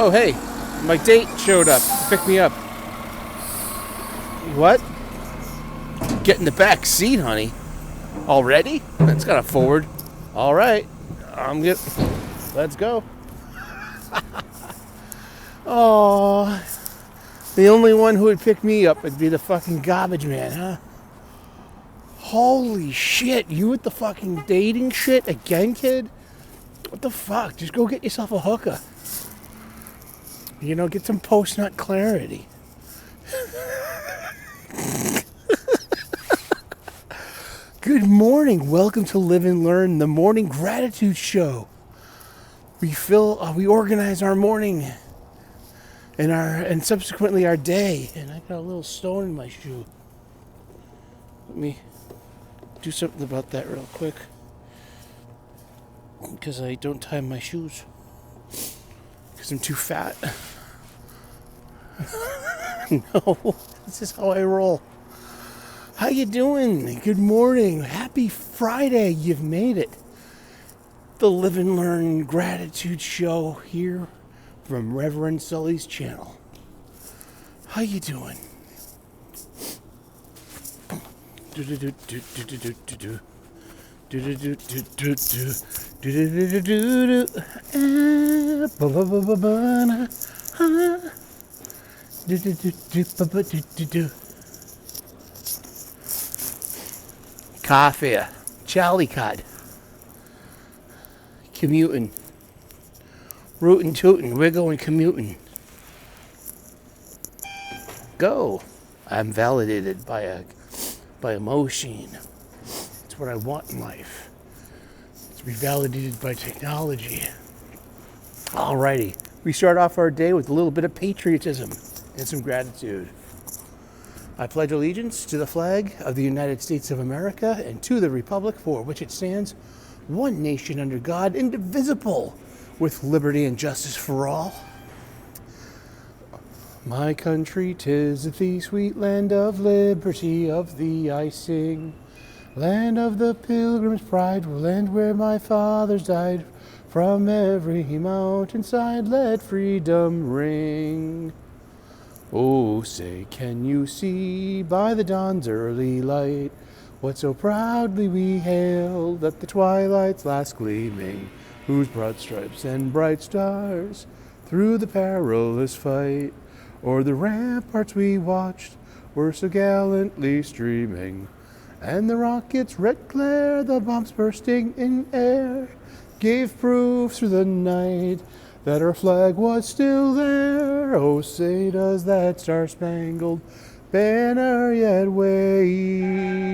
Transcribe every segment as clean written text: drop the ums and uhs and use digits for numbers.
Oh, hey, my date showed up to pick me up. What? Get in the back seat, honey. Already? That's kind of forward. All right, I'm good. Let's go. Oh, the only one who would pick me up would be the fucking garbage man, huh? Holy shit, you with the fucking dating shit again, kid? What the fuck? Just go get yourself a hooker. You know, get some post-nut clarity. Good morning. Welcome to Live and Learn, the morning gratitude show. We organize our morning and subsequently our day. And I got a little stone in my shoe. Let me do something about that real quick, because I don't tie my shoes because I'm too fat. No, this is how I roll. How you doing? Good morning. Happy Friday. You've made it. The Live and Learn Gratitude Show here from Reverend Sully's channel. How you doing? Coffee, Charlie Cod, commuting, rootin' tootin', we're going commuting. Go. I'm validated by a machine. It's what I want in life. To be validated by technology. Alrighty, we start off our day with a little bit of patriotism and some gratitude. I pledge allegiance to the flag of the United States of America and to the republic for which it stands, one nation under God, indivisible, with liberty and justice for all. My country, 'tis of thee, sweet land of liberty, of thee I sing. Land of the pilgrim's pride, land where my fathers died. From every mountainside let freedom ring. Oh, say, can you see by the dawn's early light what so proudly we hailed at the twilight's last gleaming, whose broad stripes and bright stars through the perilous fight o'er the ramparts we watched were so gallantly streaming, and the rocket's red glare, the bombs bursting in air, gave proof through the night that our flag was still there. Oh, say, does that star-spangled banner yet wave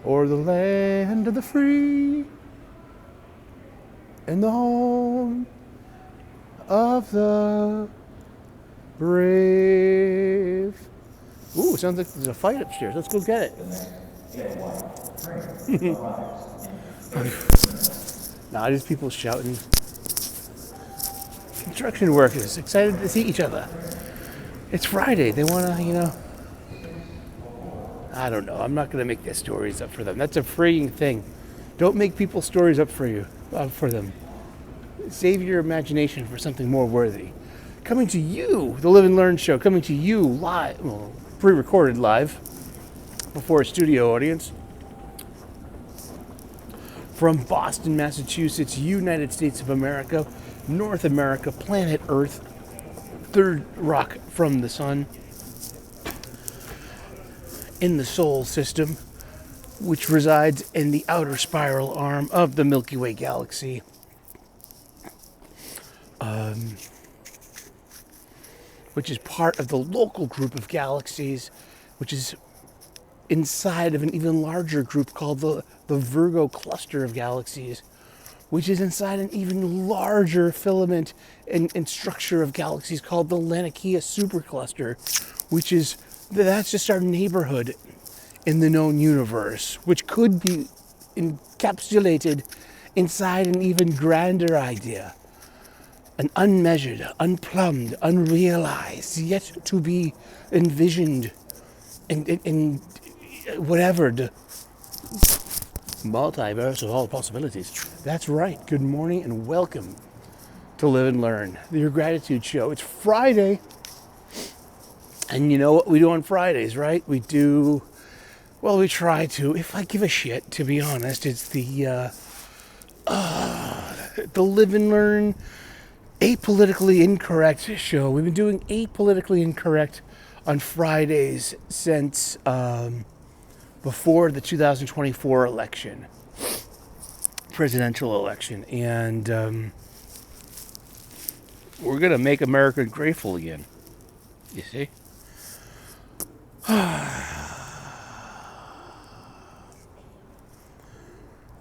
o'er the land of the free and the home of the brave? Ooh, it sounds like there's a fight upstairs. Let's go get it. Nah, just people shouting. Construction workers excited to see each other. It's Friday. They want to, I don't know. I'm not going to make their stories up for them. That's a freeing thing. Don't make people's stories up for them. Save your imagination for something more worthy. Coming to you, the Live and Learn show, coming to you live, well, pre-recorded live, before a studio audience, from Boston, Massachusetts, United States of America, North America, planet Earth, third rock from the sun, in the solar system, which resides in the outer spiral arm of the Milky Way galaxy. Which is part of the local group of galaxies, which is inside of an even larger group called the Virgo cluster of galaxies, which is inside an even larger filament and structure of galaxies called the Laniakea supercluster, that's just our neighborhood in the known universe, which could be encapsulated inside an even grander idea. An unmeasured, unplumbed, unrealized, yet to be envisioned in whatever, the multiverse of all possibilities. That's right. Good morning and welcome to the Live and Learn Gratitude Show. How you doing? Good morning. Happy Friday. You have made it. The Live and Learn Gratitude Show here from Reverend Sully's channel. Welcome to Live and Learn, your gratitude show. It's Friday, and you know what we do on Fridays, right? We try to, if I give a shit, to be honest. It's the Live and Learn Apolitically Incorrect show. We've been doing Apolitically Incorrect on Fridays since before the 2024 election, presidential election, and we're going to make America grateful again, you see?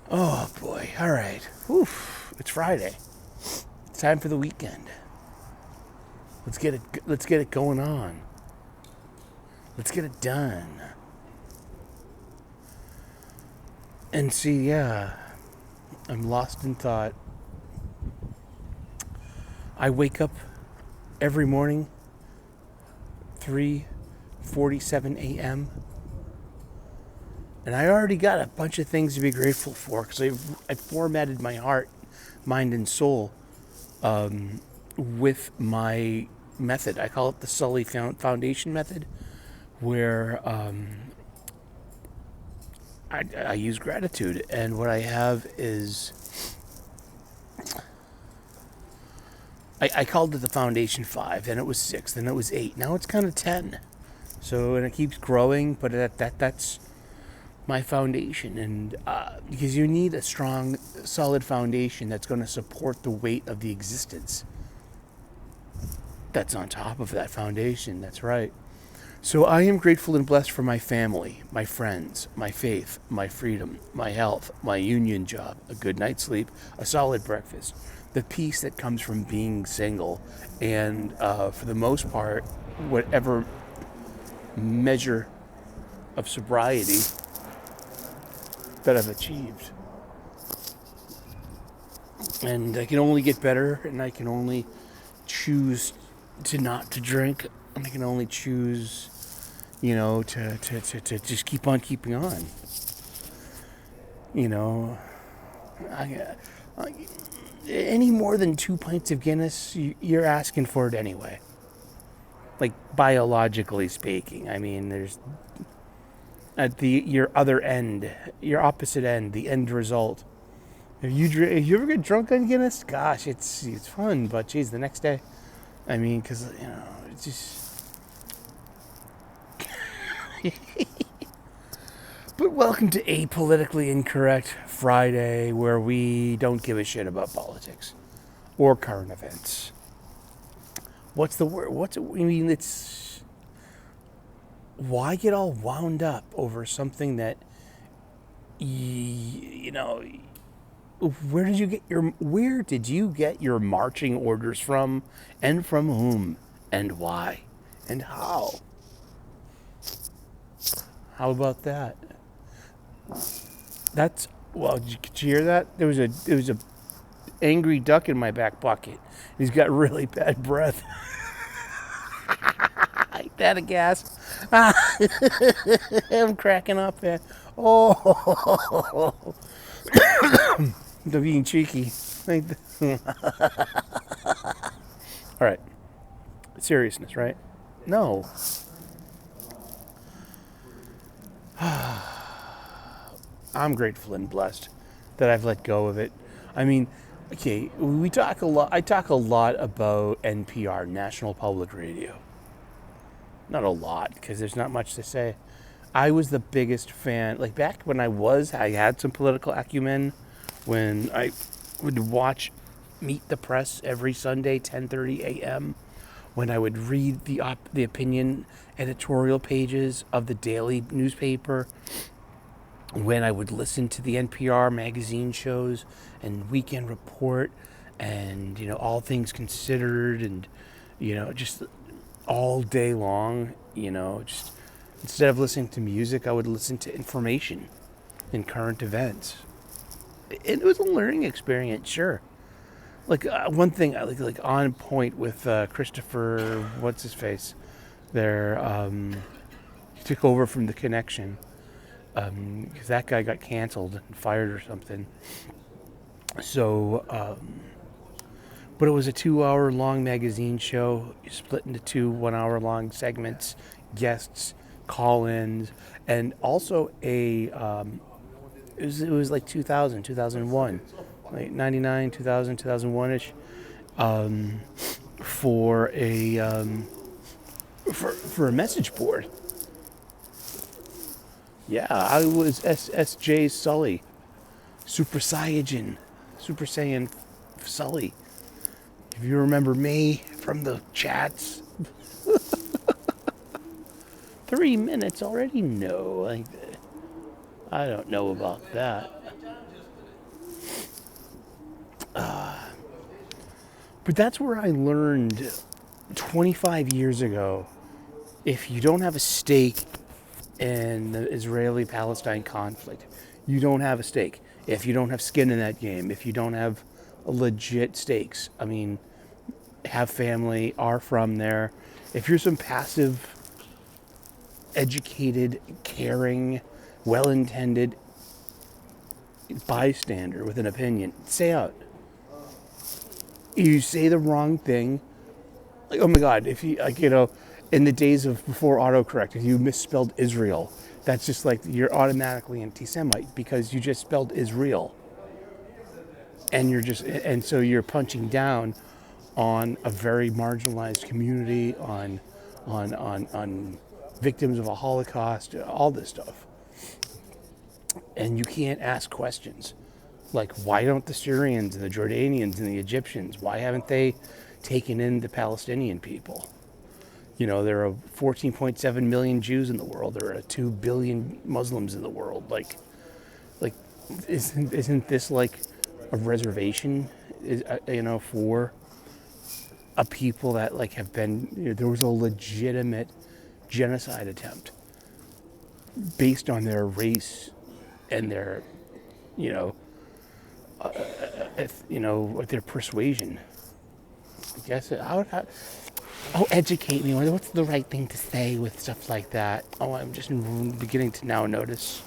Oh boy, all right. Oof, it's Friday. It's time for the weekend. Let's get it going on. Let's get it done. And see, yeah, I'm lost in thought. I wake up every morning, 3:47 a.m., and I already got a bunch of things to be grateful for because I formatted my heart, mind, and soul with my method. I call it the Sully Foundation method, where I use gratitude, and what I have is I called it the Foundation 5, then it was 6, then it was 8. Now it's kind of 10. So, and it keeps growing, but that's my foundation. And because you need a strong, solid foundation that's going to support the weight of the existence that's on top of that foundation. That's right. So I am grateful and blessed for my family, my friends, my faith, my freedom, my health, my union job, a good night's sleep, a solid breakfast, the peace that comes from being single, and for the most part, whatever measure of sobriety that I've achieved. And I can only get better, and I can only choose to not to drink, and I can only choose, to just keep on keeping on. Any more than 2 pints of Guinness, you're asking for it anyway. Like, biologically speaking. I mean, there's at your other end, your opposite end, the end result. If you ever get drunk on Guinness, gosh, it's fun, but geez, the next day, I mean, because it's just. But welcome to Apolitically Incorrect Friday, where we don't give a shit about politics or current events. What's the word? It's why get all wound up over something that where did you get your marching orders from, and from whom, and why, and how? How about that? Did you hear that? There was a angry duck in my back pocket. He's got really bad breath. Ain't that a gas? I'm cracking up, man. Oh, I'm being cheeky. All right, seriousness, right? No. I'm grateful and blessed that I've let go of it. I mean, okay, I talk a lot about NPR, National Public Radio. Not a lot, because there's not much to say. I was the biggest fan, like back when I had some political acumen, when I would watch Meet the Press every Sunday, 10:30 a.m., when I would read the opinion editorial pages of the daily newspaper, when I would listen to the NPR magazine shows and Weekend Report and, All Things Considered, and, just all day long, just instead of listening to music, I would listen to information and current events. It was a learning experience, sure. Like one thing, like on point with Christopher, what's his face? There, he took over from The Connection because that guy got canceled and fired or something. So But it was a 2-hour long magazine show, split into two 1-hour long segments, guests, call-ins, and also it was like 2000, 2001, like 99, 2000, 2001-ish, for a message board. Yeah, I was SJ Sully, Super Saiyan Sully. If you remember me from the chats, 3 minutes already? No, I don't know about that. But that's where I learned 25 years ago, if you don't have a stake in the Israeli-Palestine conflict, you don't have a stake. If you don't have skin in that game, if you don't have legit stakes, I mean, have family, are from there. If you're some passive, educated, caring, well-intended bystander with an opinion, stay out. You say the wrong thing, like, oh my God, if you, like, in the days of before autocorrect, if you misspelled Israel, that's just like you're automatically anti-Semite because you just spelled Israel. And so you're punching down on a very marginalized community, on victims of a Holocaust, all this stuff. And you can't ask questions like, why don't the Syrians and the Jordanians and the Egyptians, why haven't they taken in the Palestinian people? There are 14.7 million Jews in the world. There are 2 billion Muslims in the world. Like, isn't this like a reservation, for a people that like have been, there was a legitimate genocide attempt based on their race and their, their persuasion. I guess educate me. What's the right thing to say with stuff like that? Oh, I'm just beginning to now notice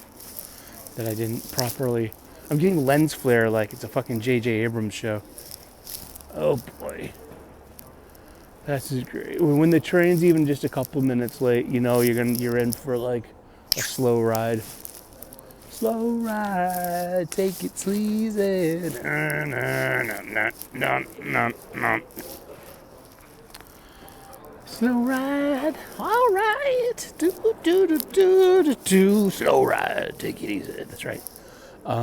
that I didn't properly. I'm getting lens flare like it's a fucking J.J. Abrams show. Oh boy. That's great. When the train's even just a couple minutes late, you're in for like a slow ride. Slow ride, take it sleazy. Slow ride, all right. Do. Slow ride, take it easy. That's right. Try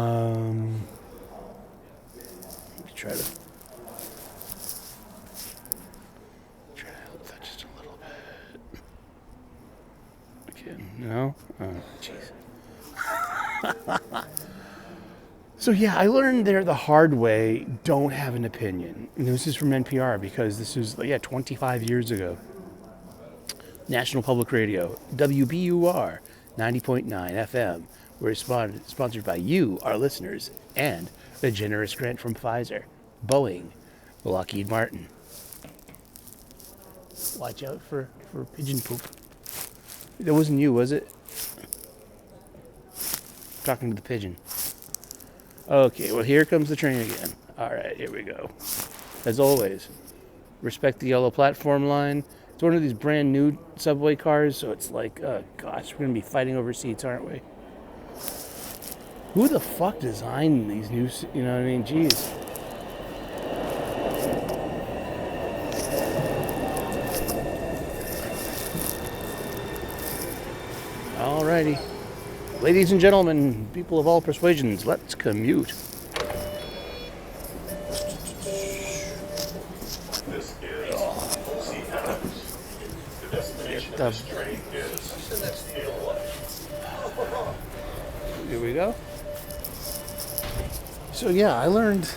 to help that just a little bit. Okay, no? Oh, jeez. So yeah, I learned there the hard way, don't have an opinion. And this is from NPR because this was, 25 years ago. National Public Radio, WBUR, 90.9 FM. We're sponsored by you, our listeners, and a generous grant from Pfizer, Boeing, Lockheed Martin. Watch out for pigeon poop. That wasn't you, was it? Talking to the pigeon. Okay, well, here comes the train again. All right, here we go. As always, respect the yellow platform line. It's one of these brand new subway cars, so it's like, oh gosh, we're going to be fighting over seats, aren't we? Who the fuck designed these new, you know what I mean? Jeez. Alrighty. Ladies and gentlemen, people of all persuasions, let's commute. This is Sea House. The destination of this train is Here we go. So yeah, I learned,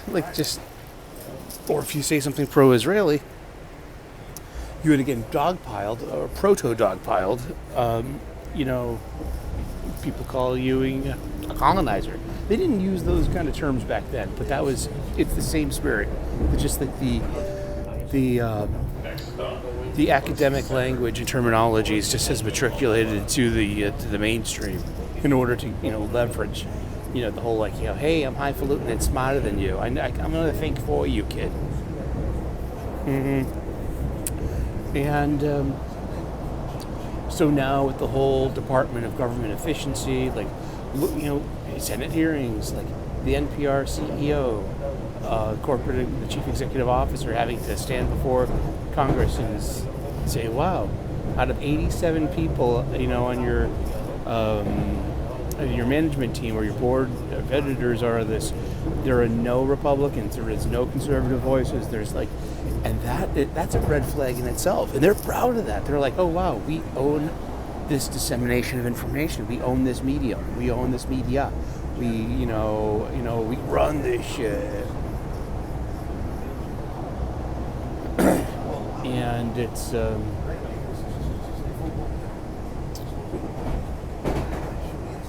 or if you say something pro-Israeli, you would get dogpiled, or proto-dogpiled. People call you a colonizer. They didn't use those kind of terms back then, but it's the same spirit. It's just like the academic language and terminologies just has matriculated to the mainstream in order to leverage the whole hey, I'm highfalutin and smarter than you. I'm going to think for you, kid. And so now with the whole Department of Government Efficiency, like, Senate hearings, like the NPR CEO, the chief executive officer having to stand before Congress and say, wow, out of 87 people, on your management team or your board of editors there are no Republicans, there is no conservative voices, and that's a red flag in itself. And they're proud of that. They're like, oh wow, we own this dissemination of information. We own this medium. We own this media. We run this shit. And it's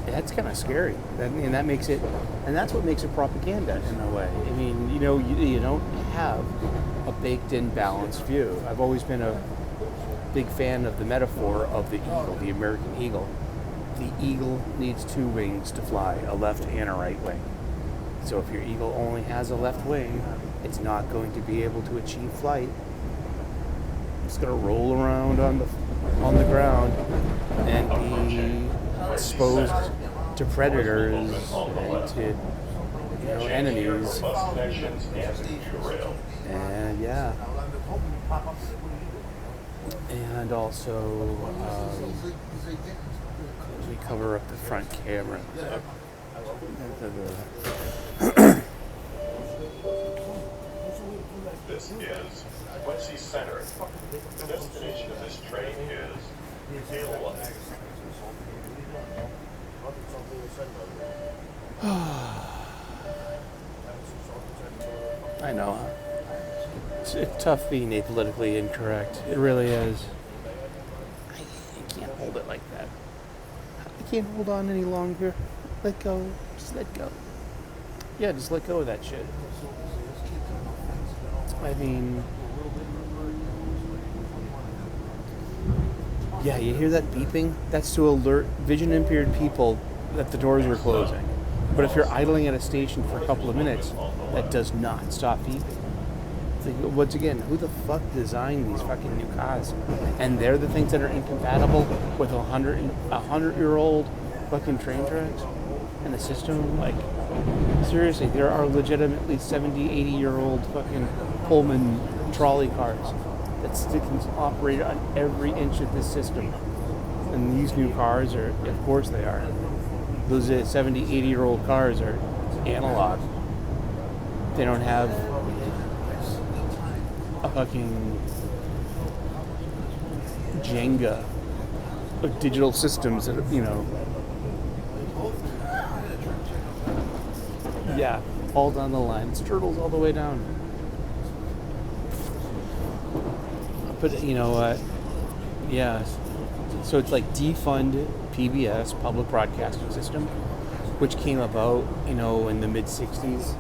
that's kind of scary. That makes it, and that's what makes it propaganda in a way. I mean, you don't have a baked-in balanced view. I've always been a big fan of the metaphor of the eagle, the American eagle. The eagle needs two wings to fly, a left and a right wing. So if your eagle only has a left wing, it's not going to be able to achieve flight. It's going to roll around on the ground and be exposed to predators and to enemies. And and also we cover up the front camera. This is Quincy Center. The destination of this train is Taylor. I know. It's tough being apolitically incorrect. It really is. I can't hold it like that. I can't hold on any longer. Let go. Just let go. Yeah, just let go of that shit. I mean, yeah, you hear that beeping? That's to alert vision impaired people that the doors were closing. But if you're idling at a station for a couple of minutes, that does not stop beeping. It's like, once again, who the fuck designed these fucking new cars? And they're the things that are incompatible with 100-year-old fucking train tracks and the system. Like, seriously, there are legitimately 70, 80-year-old fucking Pullman trolley cars that can operate on every inch of this system. And these new cars are, of course they are. Those 70, 80-year-old cars are analog. They don't have a fucking Jenga of digital systems that, yeah, all down the line. It's turtles all the way down. But yeah. So it's like defund PBS, public broadcasting system, which came about, in the mid 60s.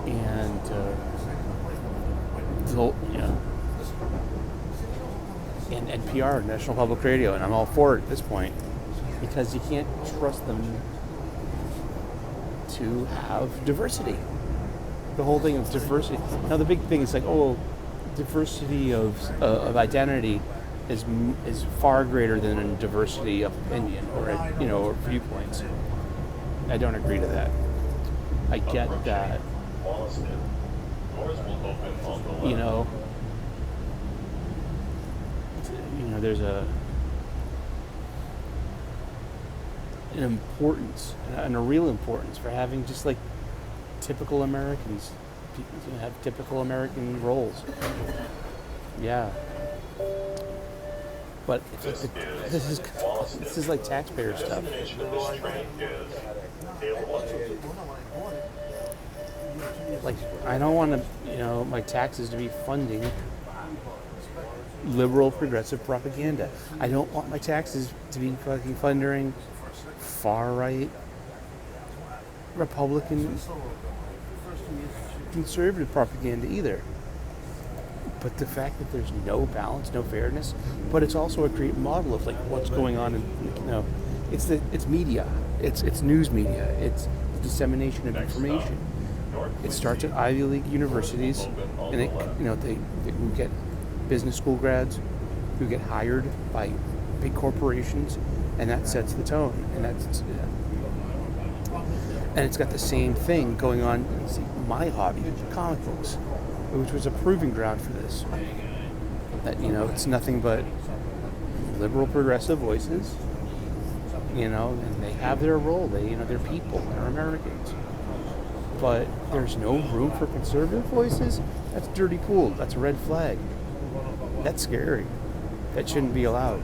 And and NPR, National Public Radio, and I'm all for it at this point, because you can't trust them to have diversity. The whole thing of diversity. Now the big thing is like, diversity of identity is far greater than a diversity of opinion or viewpoints. I don't agree to that. I get that. There's an importance and a real importance for having just like typical Americans. People have typical American roles. Yeah. But this is like taxpayer stuff. Like, I don't want to, my taxes to be funding liberal progressive propaganda. I don't want my taxes to be fucking funding far-right Republican conservative propaganda either. But the fact that there's no balance, no fairness, but it's also a great model of like what's going on in, it's media, it's news media, it's dissemination of information. It starts at Ivy League universities, and they who get business school grads who get hired by big corporations, and that sets the tone. And it's got the same thing going on. See, my hobby, comic books, which was a proving ground for this. That it's nothing but liberal progressive voices, and they have their role. They're people. They're Americans. But there's no room for conservative voices. That's dirty pool. That's a red flag. That's scary. That shouldn't be allowed.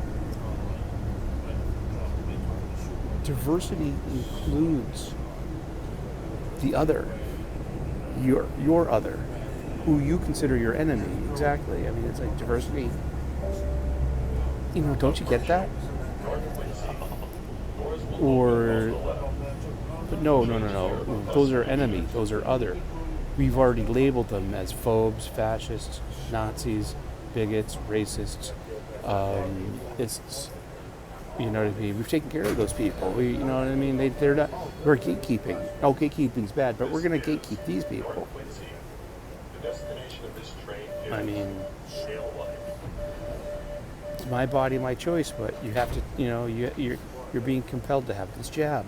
Diversity includes the other, your other, who you consider your enemy. Exactly. I mean, it's like diversity. Don't you get that? But no. Those are enemy. Those are other. We've already labeled them as phobes, fascists, Nazis, bigots, racists. It's you know what I mean. We've taken care of those people. You know what I mean. They're not. We're gatekeeping. Oh, gatekeeping's bad, but we're going to gatekeep these people. I mean, it's my body, my choice, but you have to. You're being compelled to have this jab.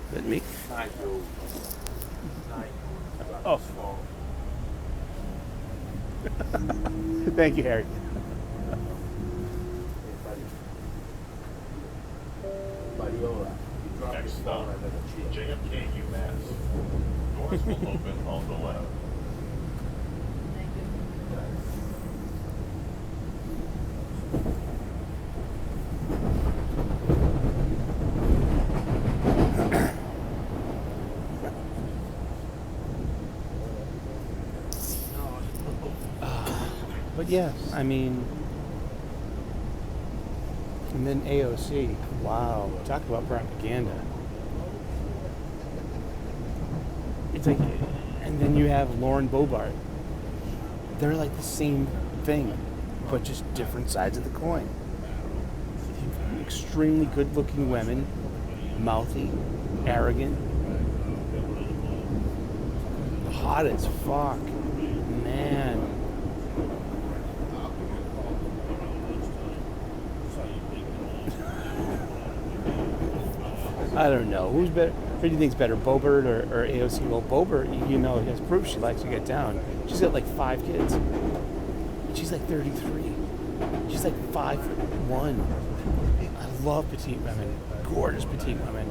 Is that me? Oh. Thank you, Harry. Next stop, JFK UMass. Doors will open on the left. But yes, I mean, and then AOC. Wow, talk about propaganda. It's like, and then you have Lauren Boebert. They're like the same thing, but just different sides of the coin. Extremely good-looking women, mouthy, arrogant, hot as fuck, man. I don't know. Who's better? Who do you think's better, Boebert or AOC? Well, Boebert, has proof she likes to get down. She's got like 5 kids. She's like 33. She's like 5'1". I love petite women. Gorgeous petite women.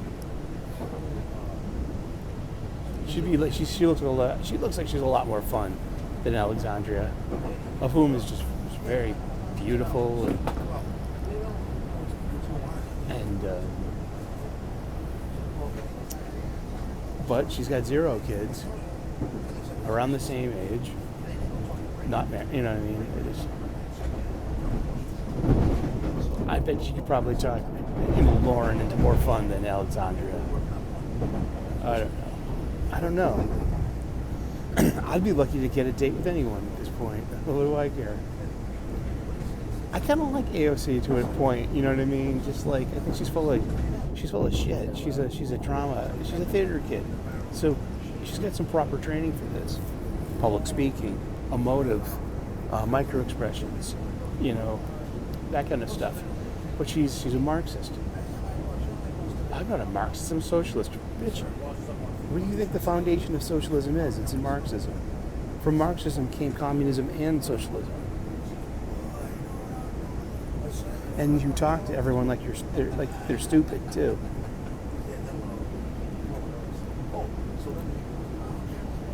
She'd be like she looks like she's a lot more fun than Alexandria, of whom is just very beautiful and but she's got 0 kids, around the same age, not married, you know what I mean? I bet you could probably talk Lauren into more fun than Alexandria. I don't know. I'd be lucky to get a date with anyone at this point. What do I care? I kind of like AOC to a point, you know what I mean? Just like, I think she's full of shit. She's a drama. She's a theater kid, so she's got some proper training for this. Public speaking, emotive, micro expressions, that kind of stuff. But she's a Marxist. I'm not a Marxist. I'm a socialist, bitch. What do you think the foundation of socialism is? It's in Marxism. From Marxism came communism and socialism. And you talk to everyone like they're stupid too.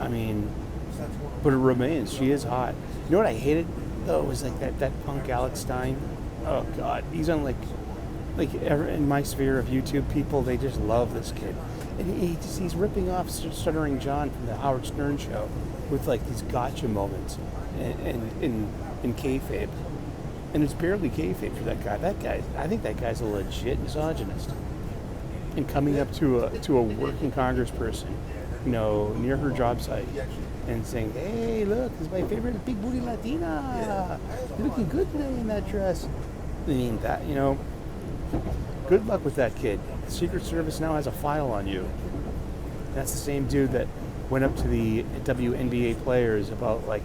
I mean, but it remains. She is hot. You know what I hated though was like that punk Alex Stein. Oh God, he's on like in my sphere of YouTube people. They just love this kid, and he's ripping off Stuttering John from the Howard Stern show with like these gotcha moments and in kayfabe. And it's barely kayfabe for that guy. I think that guy's a legit misogynist. And coming up to a working congressperson near her job site and saying, "Hey, look, this is my favorite big booty Latina. You're looking good today in that dress." I mean, that, good luck with that kid. The Secret Service now has a file on you. That's the same dude that went up to the WNBA players about, like,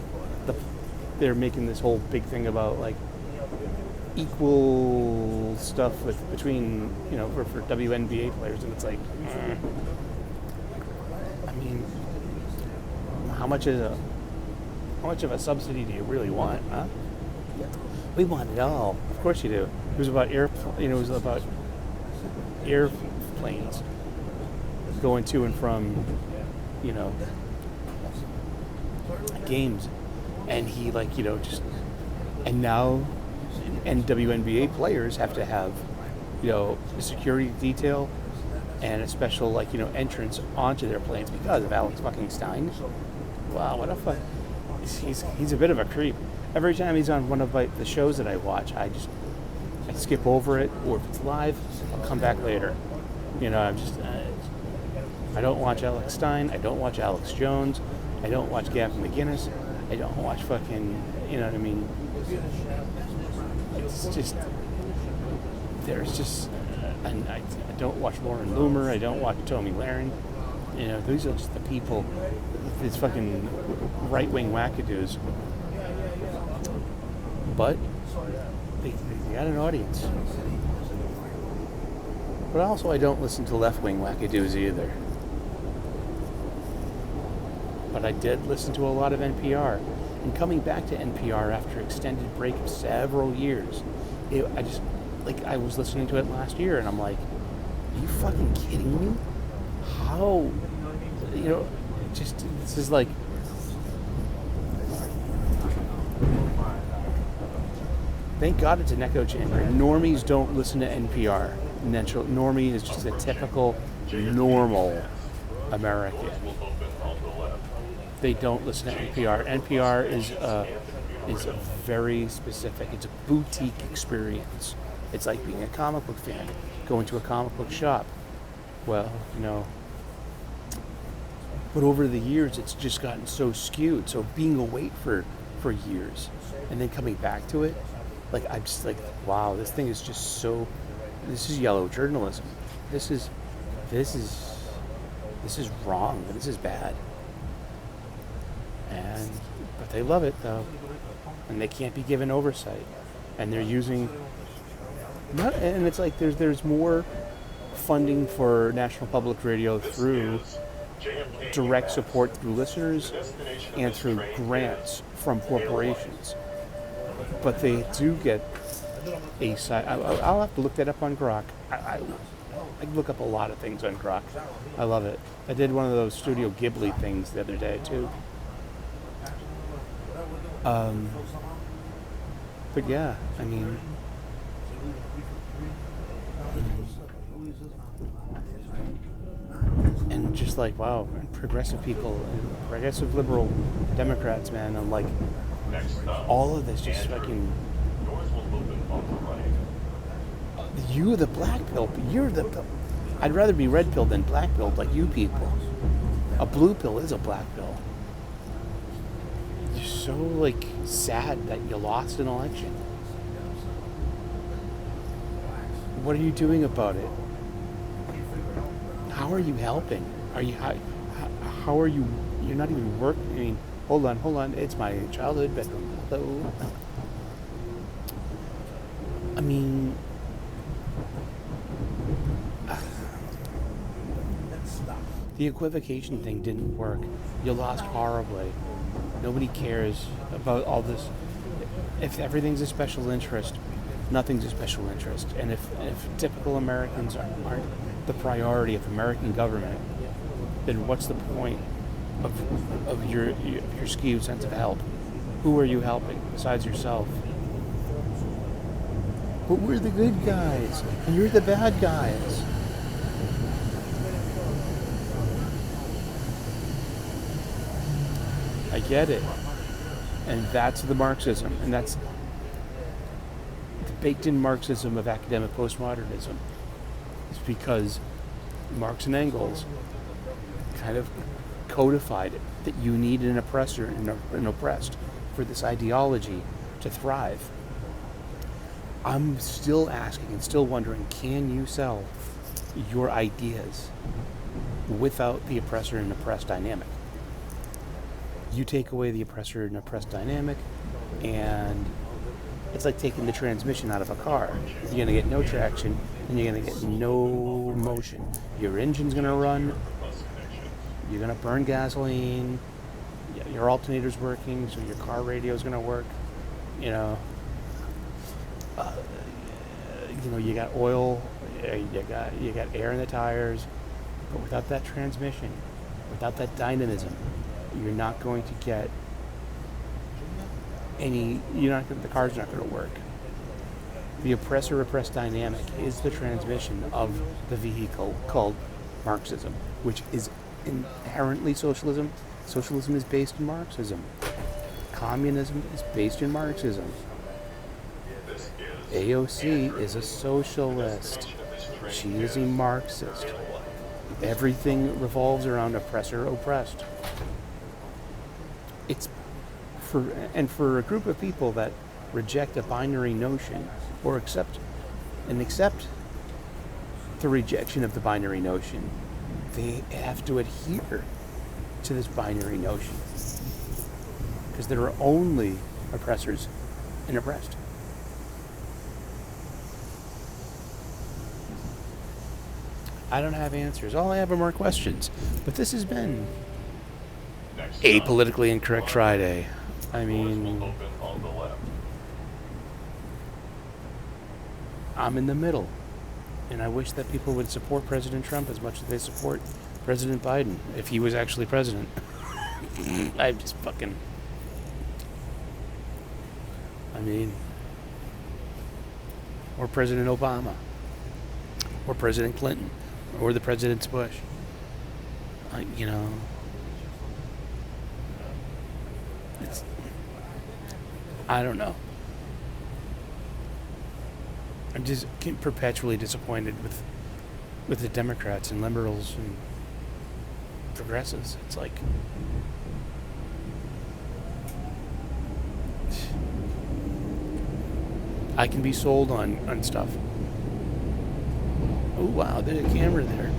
they're making this whole big thing about, like, equal stuff between for WNBA players, and it's like, I mean, how much of a subsidy do you really want, huh? We want it all. Of course you do. It was about airplanes going to and from games, and he and now WNBA players have to have a security detail and a special entrance onto their planes because of Alex fucking Stein. Wow, what a fuck. He's a bit of a creep. Every time he's on one of the shows that I watch, I skip over it, or if it's live, I'll come back later. I don't watch Alex Stein, I don't watch Alex Jones, I don't watch Gavin McInnes, I don't watch fucking, you know what I mean? It's just, and I don't watch Lauren Loomer, I don't watch Tommy Lahren. These are just the people, these fucking right-wing wackadoos. But they got an audience. But also, I don't listen to left-wing wackadoos either. But I did listen to a lot of NPR. And coming back to NPR after extended break of several years, I was listening to it last year, and I'm like, are you fucking kidding me? How, this is like, thank God it's an echo chamber. Normies don't listen to NPR. Normie is just a typical, normal American. They don't listen to NPR. NPR is very specific. It's a boutique experience. It's like being a comic book fan, going to a comic book shop. Well, but over the years, it's just gotten so skewed. So being away for years and then coming back to it, I'm just like, wow, this thing is just so. This is yellow journalism. This is wrong. This is bad. But they love it though, and they can't be given oversight. And they're using and it's like there's more funding for National Public Radio through direct support through listeners and through grants from corporations. But they do get a side. I'll have to look that up on Grok. I look up a lot of things on Grok. I love it. I did one of those Studio Ghibli things the other day too. But yeah, I mean, and just like, wow, progressive people, and progressive liberal Democrats, man, I'm like, all of this just fucking, you're the black pill, I'd rather be red pilled than black pilled like you people. A blue pill is a black pill. You're so sad that you lost an election. What are you doing about it? How are you helping? How are you? You're not even working. I mean, hold on. It's my childhood bedroom. Hello. I mean, the equivocation thing didn't work. You lost horribly. Nobody cares about all this. If everything's a special interest, nothing's a special interest. And if typical Americans aren't the priority of American government, then what's the point of your skewed sense of help? Who are you helping besides yourself? But we're the good guys, and you're the bad guys. I get it. And that's the Marxism, and that's the baked-in Marxism of academic postmodernism. It's because Marx and Engels kind of codified it, that you need an oppressor and an oppressed for this ideology to thrive. I'm still asking and still wondering, can you sell your ideas without the oppressor and oppressed dynamic? You take away the oppressor and oppressed dynamic, and it's like taking the transmission out of a car. You're going to get no traction, and you're going to get no motion. Your engine's going to run. You're going to burn gasoline. Your alternator's working, so your car radio's going to work. You know, you got oil, you got air in the tires, but without that transmission, without that dynamism, you're not going to get the car's not going to work. The oppressor-oppressed dynamic is the transmission of the vehicle called Marxism, which is inherently socialism. Socialism is based in Marxism. Communism is based in Marxism. AOC is a socialist. She is a Marxist. Everything revolves around oppressor-oppressed. It's for a group of people that reject a binary notion or accept the rejection of the binary notion, they have to adhere to this binary notion, because there are only oppressors and oppressed. I don't have answers. All I have are more questions. But this has been Apolitically Incorrect Friday. I mean, I'm in the middle. And I wish that people would support President Trump as much as they support President Biden, if he was actually president. Or President Obama, or President Clinton, or the President Bush. I don't know. I'm just perpetually disappointed with the Democrats and liberals and progressives. It's like, I can be sold on stuff. Oh wow, there's a camera there.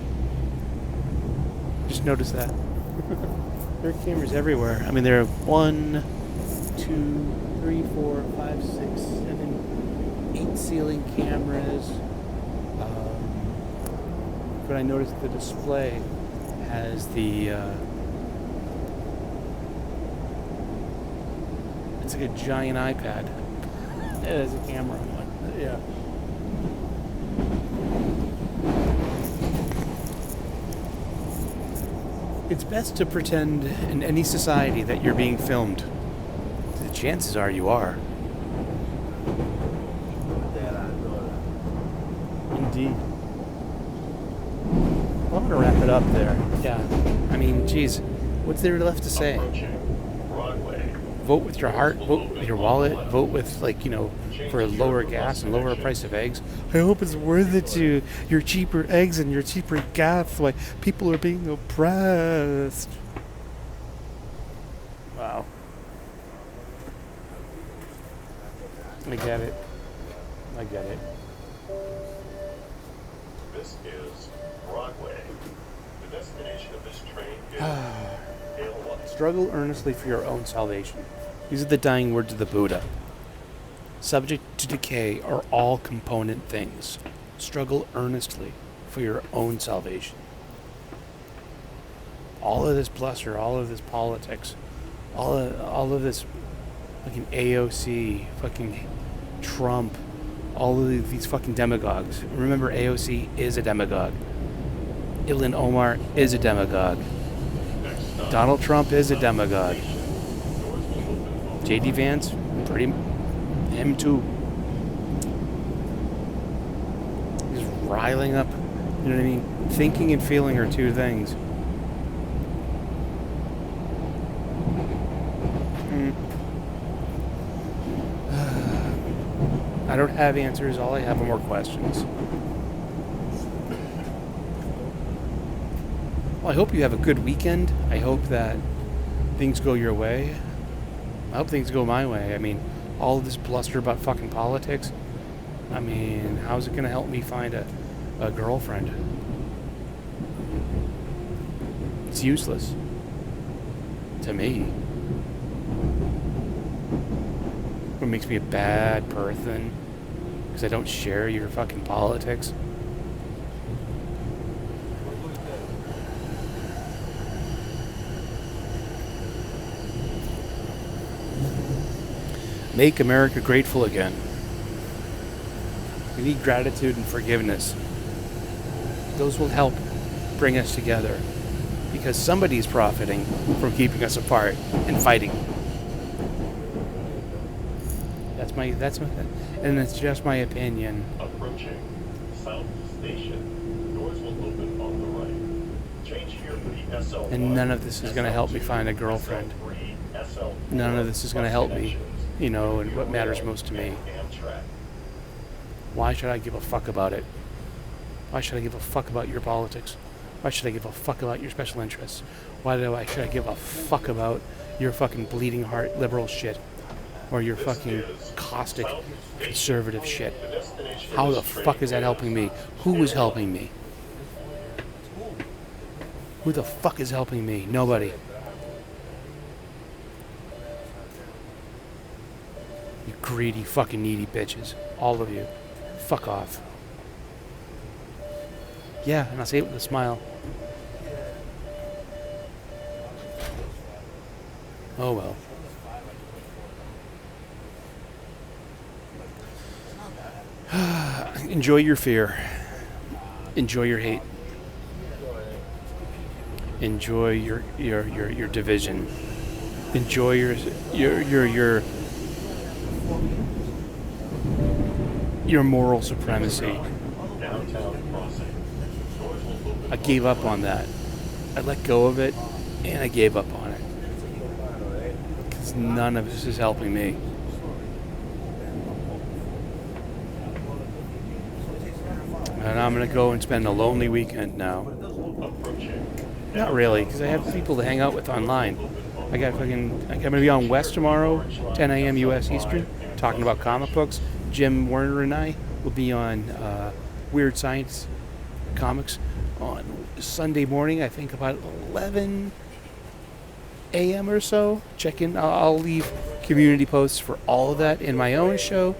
Just noticed that. There are cameras everywhere. I mean, there are 1, 2, 3, 4, 5, 6, 7, 8 ceiling cameras. But I noticed the display has it's like a giant iPad. It has a camera on it. Yeah. It's best to pretend in any society that you're being filmed. The chances are you are. Indeed. I'm going to wrap it up there. Yeah. I mean, geez, what's there left to say? Vote with your heart, vote with your wallet, vote with, for lower gas and lower price of eggs. I hope it's worth it to your cheaper eggs and your cheaper gas while people are being oppressed. Wow. I get it. This is Broadway. The destination of this train is Dale. Struggle earnestly for your own salvation. These are the dying words of the Buddha. Subject to decay are all component things. Struggle earnestly for your own salvation. All of this bluster, all of this politics, all of this fucking AOC, fucking Trump, all of these fucking demagogues. Remember, AOC is a demagogue. Ilhan Omar is a demagogue. Donald Trump is a demagogue. J.D. Vance, him too. He's riling up, you know what I mean? Thinking and feeling are two things. I don't have answers, all I have are more questions. Well, I hope you have a good weekend. I hope that things go your way. I hope things go my way. I mean, all of this bluster about fucking politics. I mean, how's it going to help me find a girlfriend? It's useless. To me. What makes me a bad person? Because I don't share your fucking politics. Make America grateful again. We need gratitude and forgiveness. Those will help bring us together. Because somebody's profiting from keeping us apart and fighting. That's my, and it's just my opinion. Approaching South Station. Doors will open on the right. Change here for the SL. And none of this is going to help me find a girlfriend. None of this is going to help me, you know, and what matters most to me. Why should I give a fuck about it? Why should I give a fuck about your politics? Why should I give a fuck about your special interests? Should I give a fuck about your fucking bleeding heart liberal shit? Or your fucking caustic conservative shit? How the fuck is that helping me? Who is helping me? Who the fuck is helping me? Nobody. You greedy fucking needy bitches. All of you. Fuck off. Yeah, and I'll say it with a smile. Oh well. Enjoy your fear. Enjoy your hate. Enjoy your division. Enjoy your moral supremacy. I gave up on that. I let go of it, and I gave up on it. Because none of this is helping me. And I'm going to go and spend a lonely weekend now. Not really, because I have people to hang out with online. I'm going to be on West tomorrow, 10 a.m. U.S. Eastern, talking about comic books. Jim Werner and I will be on Weird Science Comics on Sunday morning, I think about 11 a.m. or so. Check in. I'll leave community posts for all of that in my own show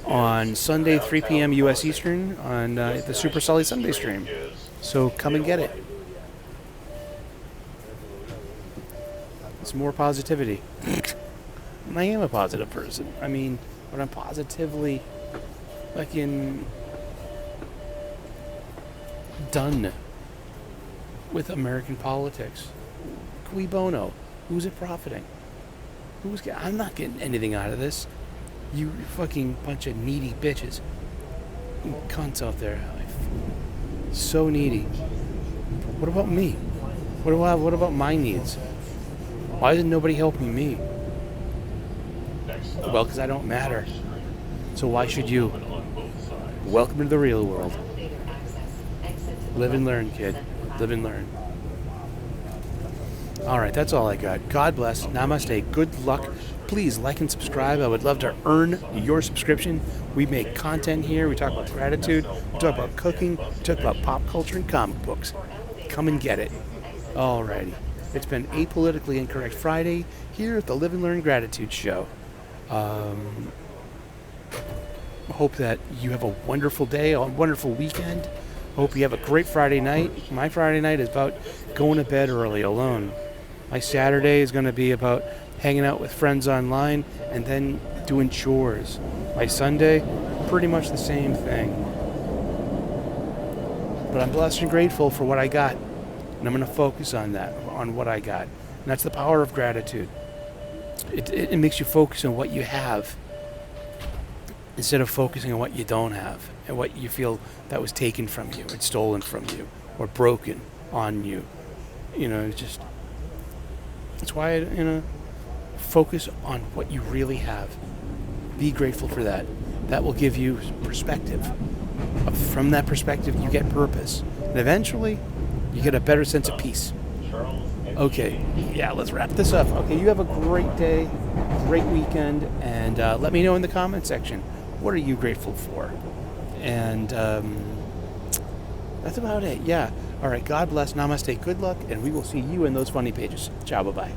on Sunday, 3 p.m. U.S. Eastern on the Super Sully Sunday stream. So come and get it. It's more positivity. I am a positive person. I mean, but I'm positively fucking done with American politics. Cui bono? Who's it profiting? I'm not getting anything out of this. You fucking bunch of needy bitches. You cunts out there. So needy. What about me? What about my needs? Why isn't nobody helping me? Well, because I don't matter. So why should you? Welcome to the real world. Live and learn, kid. Live and learn. Alright, that's all I got. God bless. Namaste. Good luck. Please like and subscribe. I would love to earn your subscription. We make content here. We talk about gratitude. We talk about cooking. We talk about pop culture and comic books. Come and get it. Alrighty. It's been Apolitically Incorrect Friday here at the Live and Learn Gratitude Show. Hope that you have a wonderful day, a wonderful weekend. Hope you have a great Friday night. My Friday night is about going to bed early alone. My Saturday is going to be about hanging out with friends online and then doing chores. My Sunday, pretty much the same thing. But I'm blessed and grateful for what I got. And I'm going to focus on that, on what I got. And that's the power of gratitude. It makes you focus on what you have instead of focusing on what you don't have and what you feel that was taken from you or stolen from you or broken on you. You know, it's why focus on what you really have. Be grateful for that. That will give you perspective. From that perspective, you get purpose. And eventually, You get a better sense of peace. Okay, yeah, let's wrap this up. Okay, you have a great day, great weekend, and let me know in the comment section, what are you grateful for? And that's about it, yeah. All right, God bless, namaste, good luck, and we will see you in those funny pages. Ciao, bye-bye.